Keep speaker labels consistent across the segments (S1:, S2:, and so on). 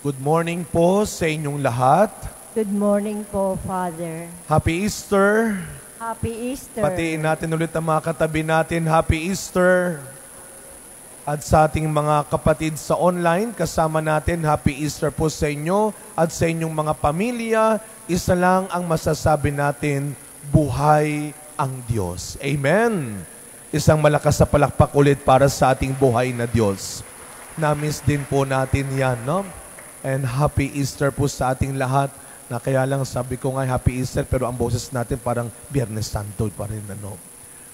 S1: Good morning po sa inyong lahat.
S2: Good morning po, Father.
S1: Happy Easter.
S2: Happy Easter.
S1: Patiin natin ulit ang mga katabi natin. Happy Easter. At sa ating mga kapatid sa online, kasama natin, Happy Easter po sa inyo at sa inyong mga pamilya. Isa lang ang masasabi natin, buhay ang Diyos. Amen. Isang malakas na palakpak ulit para sa ating buhay na Diyos. Na-miss din po natin yan, no? And Happy Easter po sa ating lahat. Na kaya lang sabi ko nga Happy Easter pero ang boses natin parang Biyernes Santo pa rin. Ano?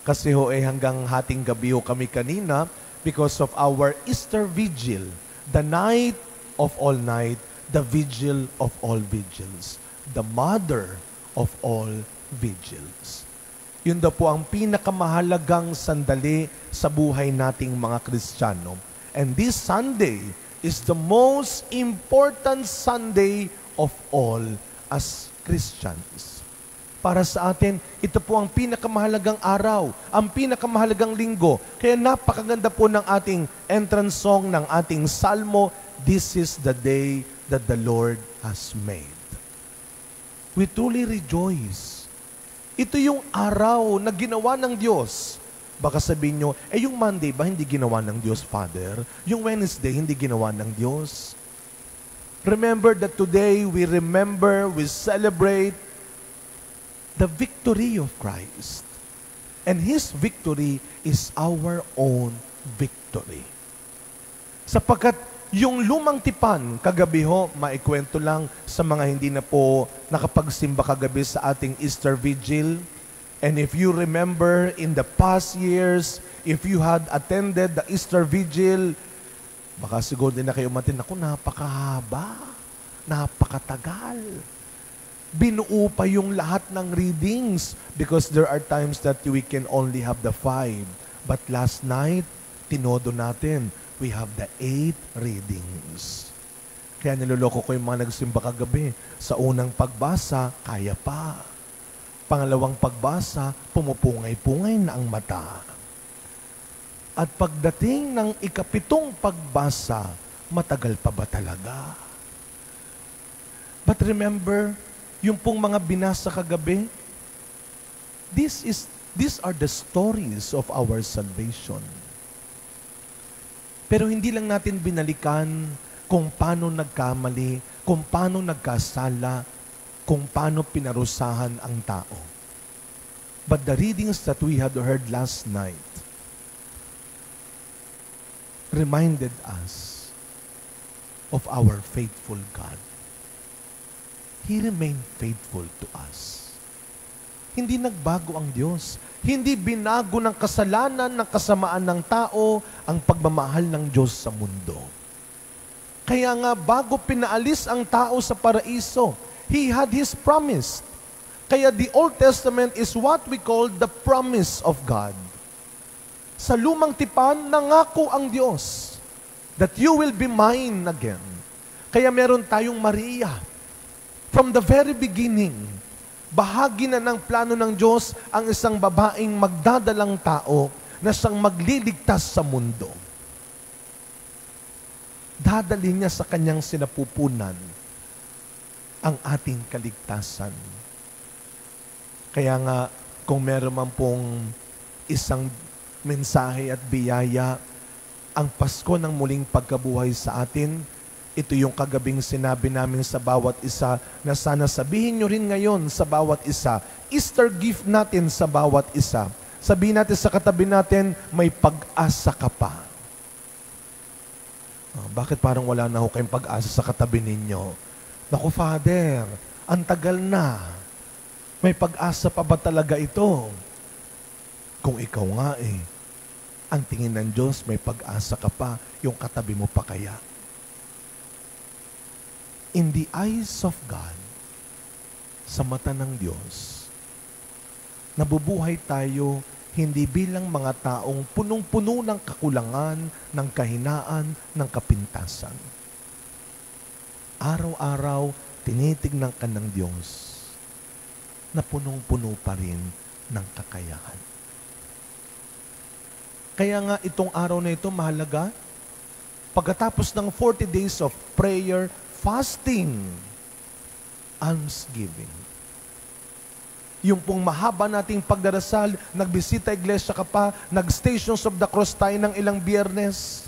S1: Kasi hanggang hating gabi kami kanina because of our Easter Vigil. The night of all night, the vigil of all vigils. The mother of all vigils. Yun daw po ang pinakamahalagang sandali sa buhay nating mga Kristiyano. And this Sunday is the most important Sunday of all as Christians. Para sa atin, ito po ang pinakamahalagang araw, ang pinakamahalagang linggo. Kaya napakaganda po ng ating entrance song, ng ating salmo, "This is the day that the Lord has made." We truly rejoice. Ito yung araw na ginawa ng Diyos. Baka sabihin nyo, yung Monday ba hindi ginawa ng Diyos, Father? Yung Wednesday hindi ginawa ng Diyos? Remember that today we celebrate the victory of Christ. And His victory is our own victory. Sapagkat yung lumang tipan, kagabi maikwento lang sa mga hindi na po nakapagsimba kagabi sa ating Easter Vigil. And if you remember in the past years, if you had attended the Easter Vigil, baka siguro din na kayo umatin, ako napakahaba, napakatagal. Binuo pa yung lahat ng readings because there are times that we can only have the 5. But last night, tinodo natin, we have the 8 readings. Kaya niloloko ko yung mga nagsimba kagabi. Sa unang pagbasa, kaya pa. Pangalawang pagbasa, pumupungay-pungay na ang mata. At pagdating ng ikapitong pagbasa, matagal pa ba talaga? But remember, yung pong mga binasa kagabi, these are the stories of our salvation. Pero hindi lang natin binalikan kung paano nagkamali, kung paano nagkasala, kung paano pinarusahan ang tao. But the readings that we had heard last night reminded us of our faithful God. He remained faithful to us. Hindi nagbago ang Diyos. Hindi binago ng kasalanan, ng kasamaan ng tao, ang pagmamahal ng Diyos sa mundo. Kaya nga, bago pinaalis ang tao sa paraiso, He had His promise. Kaya the Old Testament is what we call the promise of God. Sa lumang tipan, nangako ang Diyos that you will be mine again. Kaya meron tayong Maria. From the very beginning, bahagi na ng plano ng Diyos ang isang babaeng magdadalang tao na siyang magliligtas sa mundo. Dadalhin niya sa kanyang sinapupunan ang ating kaligtasan. Kaya nga, kung meron man pong isang mensahe at biyaya, ang Pasko ng muling pagkabuhay sa atin, ito yung kagabing sinabi namin sa bawat isa na sana sabihin nyo rin ngayon sa bawat isa. Easter gift natin sa bawat isa. Sabihin natin sa katabi natin, may pag-asa ka pa. Bakit parang wala na ho kayong pag-asa sa katabi ninyo? Naku, Father, ang tagal na. May pag-asa pa ba talaga ito? Kung ikaw nga ang tingin ng Diyos, may pag-asa ka pa, yung katabi mo pa kaya? In the eyes of God, sa mata ng Diyos, nabubuhay tayo hindi bilang mga taong punong-puno ng kakulangan, ng kahinaan, ng kapintasan. Araw-araw, tinitignan ka ng Diyos na punong-puno pa rin ng kakayahan. Kaya nga itong araw na ito mahalaga. Pagkatapos ng 40 days of prayer, fasting, almsgiving. Yung pong mahaba nating pagdarasal, nagbisita iglesia ka pa, nag-Stations of the Cross tayo ng ilang biyernes.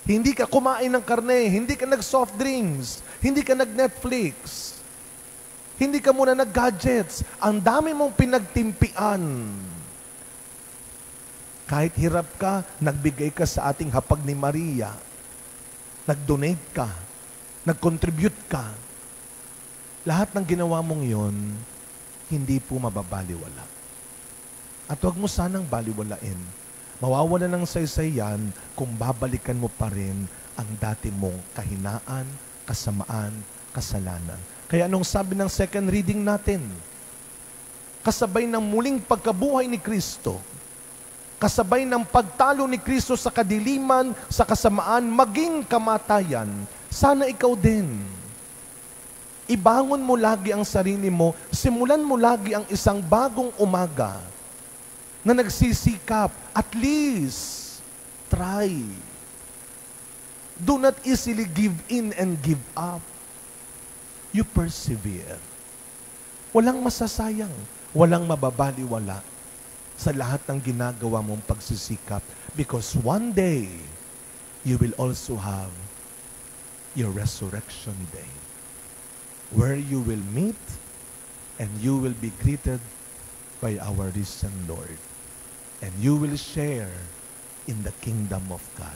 S1: Hindi ka kumain ng karne, hindi ka nag-soft drinks, hindi ka nag-Netflix, hindi ka muna nag-gadgets. Ang dami mong pinagtimpian. Kahit hirap ka, nagbigay ka sa ating hapag ni Maria. Nag-donate ka, nag-contribute ka. Lahat ng ginawa mong yon, hindi po mababaliwala. At huwag mo sanang baliwalain. Mawawala ng saysay yan kung babalikan mo pa rin ang dati mong kahinaan, kasamaan, kasalanan. Kaya anong sabi ng second reading natin? Kasabay ng muling pagkabuhay ni Kristo, kasabay ng pagtalo ni Kristo sa kadiliman, sa kasamaan, maging kamatayan, sana ikaw din. Ibangon mo lagi ang sarili mo, simulan mo lagi ang isang bagong umaga na nagsisikap, at least, try. Do not easily give in and give up. You persevere. Walang masasayang, walang mababaliwala sa lahat ng ginagawa mong pagsisikap, because one day, you will also have your resurrection day, where you will meet and you will be greeted by our risen Lord. And you will share in the kingdom of God.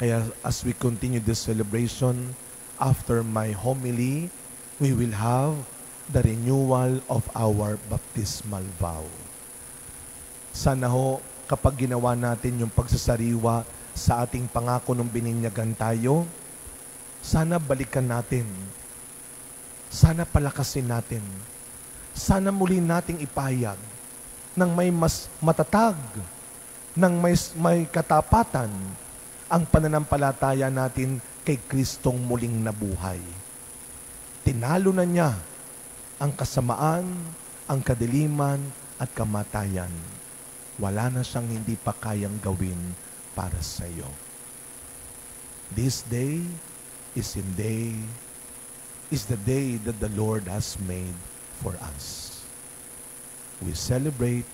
S1: Kaya as we continue this celebration, after my homily, we will have the renewal of our baptismal vow. Sana ho, kapag ginawa natin yung pagsasariwa sa ating pangako nung bininyagan tayo, sana balikan natin. Sana palakasin natin. Sana muli nating ipahayag ng may mas matatag, ng may katapatan, ang pananampalataya natin kay Kristong muling nabuhay. Tinalo na niya ang kasamaan, ang kadiliman, at kamatayan. Wala na siyang hindi pa kayang gawin para sa iyo. This day is the day that the Lord has made for us. We celebrate,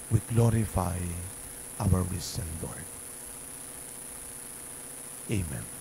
S1: we glorify our risen Lord. Amen.